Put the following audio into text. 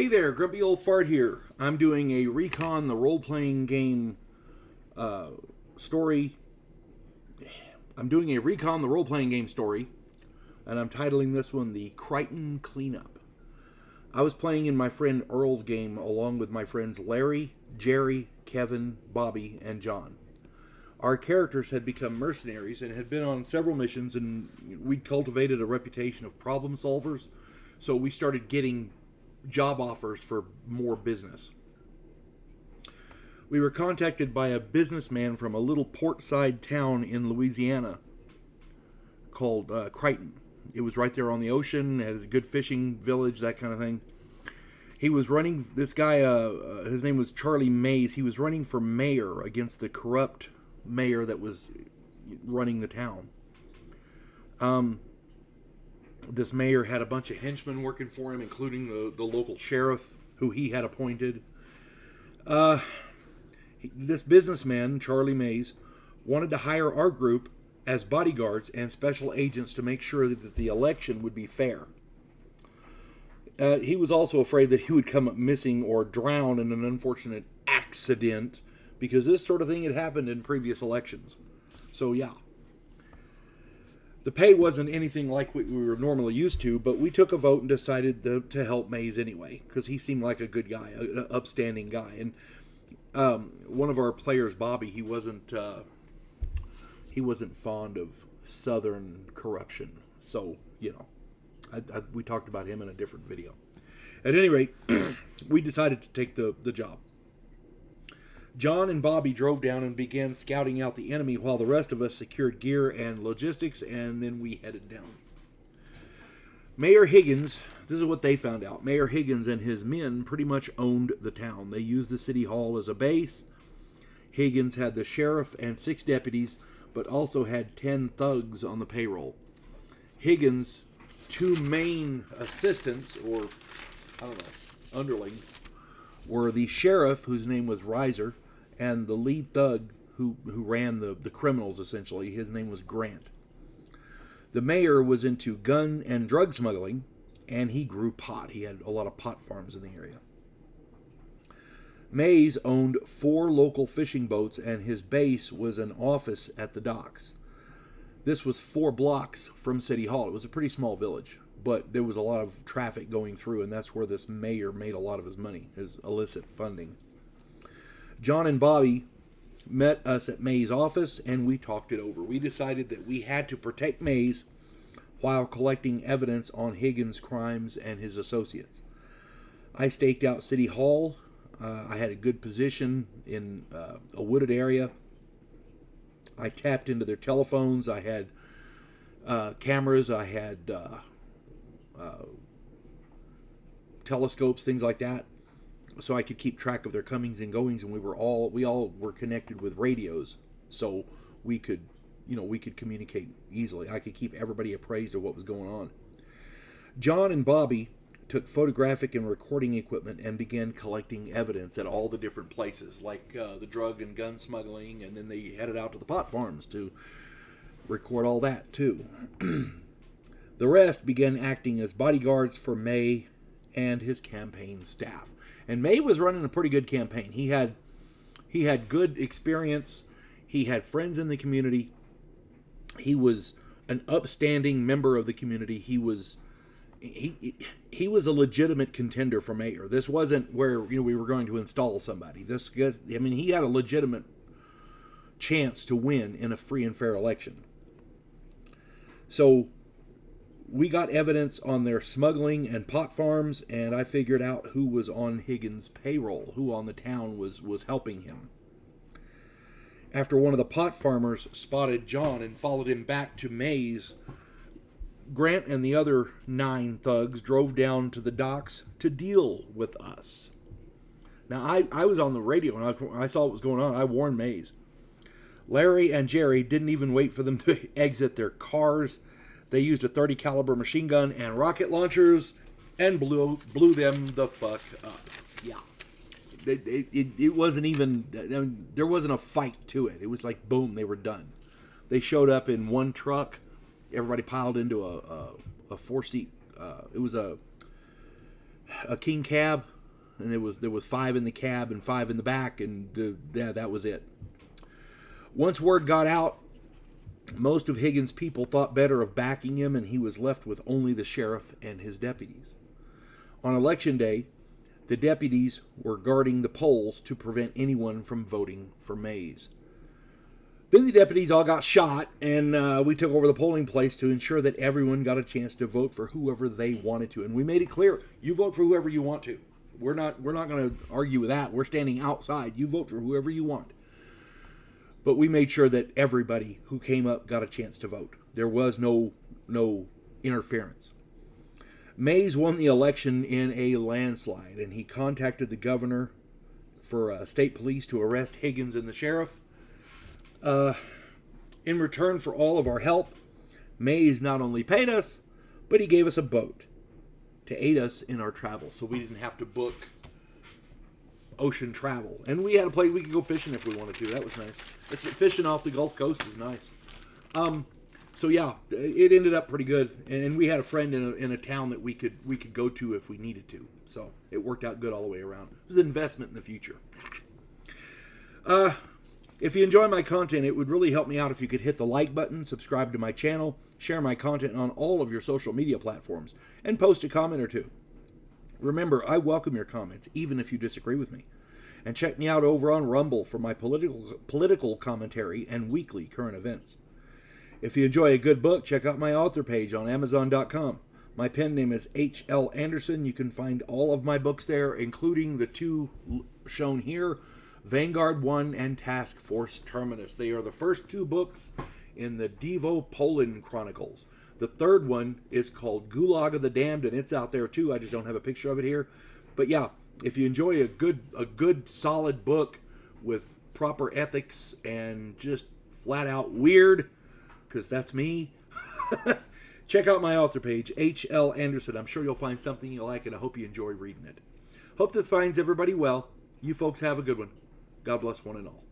Hey there, Grumpy Old Fart here. I'm doing a Recon the Role-Playing Game story. I'm doing a Recon the Role-Playing Game story, and I'm titling this one the Creighton Cleanup. I was playing in my friend Earl's game along with my friends Larry, Jerry, Kevin, Bobby, and John. Our characters had become mercenaries and had been on several missions, and we'd cultivated a reputation of problem solvers, so we started getting job offers for more business. We were contacted by a businessman from a little portside town in Louisiana called Creighton. It was right there on the ocean, had a good fishing village, that kind of thing. He was running, this guy, his name was Charlie Mays. He was running for mayor against the corrupt mayor that was running the town. This mayor had a bunch of henchmen working for him, including the local sheriff, who he had appointed. This businessman, Charlie Mays, wanted to hire our group as bodyguards and special agents to make sure that the election would be fair. He was also afraid that he would come up missing or drown in an unfortunate accident, because this sort of thing had happened in previous elections. So, yeah. The pay wasn't anything like what we were normally used to, but we took a vote and decided to help Mays anyway, because he seemed like a good guy, an upstanding guy. And one of our players, Bobby, he wasn't fond of Southern corruption. So, we talked about him in a different video. At any rate, we decided to take the job. John and Bobby drove down and began scouting out the enemy while the rest of us secured gear and logistics, and then we headed down. Mayor Higgins, this is what they found out. Mayor Higgins and his men pretty much owned the town. They used the city hall as a base. Higgins had the sheriff and 6 deputies, but also had 10 thugs on the payroll. Higgins' 2 main assistants, or, underlings, were the sheriff, whose name was Reiser, and the lead thug who ran the criminals, essentially. His name was Grant. The mayor was into gun and drug smuggling, and he grew pot. He had a lot of pot farms in the area. Mays owned 4 local fishing boats, and his base was an office at the docks. This was 4 blocks from City Hall. It was a pretty small village, but there was a lot of traffic going through, and that's where this mayor made a lot of his money, his illicit funding. John and Bobby met us at Mays' office, and we talked it over. We decided that we had to protect Mays while collecting evidence on Higgins' crimes and his associates. I staked out City Hall. I had a good position in a wooded area. I tapped into their telephones. I had cameras. I had telescopes, things like that, so I could keep track of their comings and goings. And we all were connected with radios, so we could communicate easily. I could keep everybody appraised of what was going on. John and Bobby took photographic and recording equipment and began collecting evidence at all the different places, like the drug and gun smuggling, and then they headed out to the pot farms to record all that too. The rest began acting as bodyguards for May and his campaign staff. And May was running a pretty good campaign. He had good experience. He had friends in the community. He was an upstanding member of the community. He was a legitimate contender for mayor. This wasn't where we were going to install somebody. He had a legitimate chance to win in a free and fair election. So we got evidence on their smuggling and pot farms, and I figured out who was on Higgins' payroll, who on the town was helping him. After one of the pot farmers spotted John and followed him back to Mays, Grant and the other 9 thugs drove down to the docks to deal with us. Now, I was on the radio, and I saw what was going on. I warned Mays. Larry and Jerry didn't even wait for them to exit their cars. They used a .30 caliber machine gun and rocket launchers and blew them the fuck up. Yeah. It wasn't even, there wasn't a fight to it. It was like, boom, they were done. They showed up in one truck. Everybody piled into a 4-seat, it was a a king cab, and there was 5 in the cab and 5 in the back, and that was it. Once word got out, most of Higgins' people thought better of backing him, and he was left with only the sheriff and his deputies. On election day, the deputies were guarding the polls to prevent anyone from voting for Mays. Then the deputies all got shot, and we took over the polling place to ensure that everyone got a chance to vote for whoever they wanted to. And we made it clear, you vote for whoever you want to. We're not going to argue with that. We're standing outside. You vote for whoever you want. But we made sure that everybody who came up got a chance to vote. There was no interference. Mays won the election in a landslide, and he contacted the governor for state police to arrest Higgins and the sheriff. In return for all of our help, Mays not only paid us, but he gave us a boat to aid us in our travels, so we didn't have to book ocean travel. And we had a place we could go fishing if we wanted to. That was nice. Fishing off the Gulf Coast is nice. So yeah, it ended up pretty good, and we had a friend in a town that we could go to if we needed to. So it worked out good all the way around. It was an investment in the future. If you enjoy my content, it would really help me out if you could hit the like button, subscribe to my channel, share my content on all of your social media platforms, and post a comment or two. Remember, I welcome your comments, even if you disagree with me. And check me out over on Rumble for my political commentary and weekly current events. If you enjoy a good book, check out my author page on Amazon.com. My pen name is H.L. Anderson. You can find all of my books there, including the 2 shown here, Vanguard 1 and Task Force Terminus. They are the first 2 books in the Devo Poland Chronicles. The 3rd one is called Gulag of the Damned, and it's out there too. I just don't have a picture of it here. But yeah, if you enjoy a good solid book with proper ethics and just flat out weird, because that's me, check out my author page, H.L. Anderson. I'm sure you'll find something you like, and I hope you enjoy reading it. Hope this finds everybody well. You folks have a good one. God bless one and all.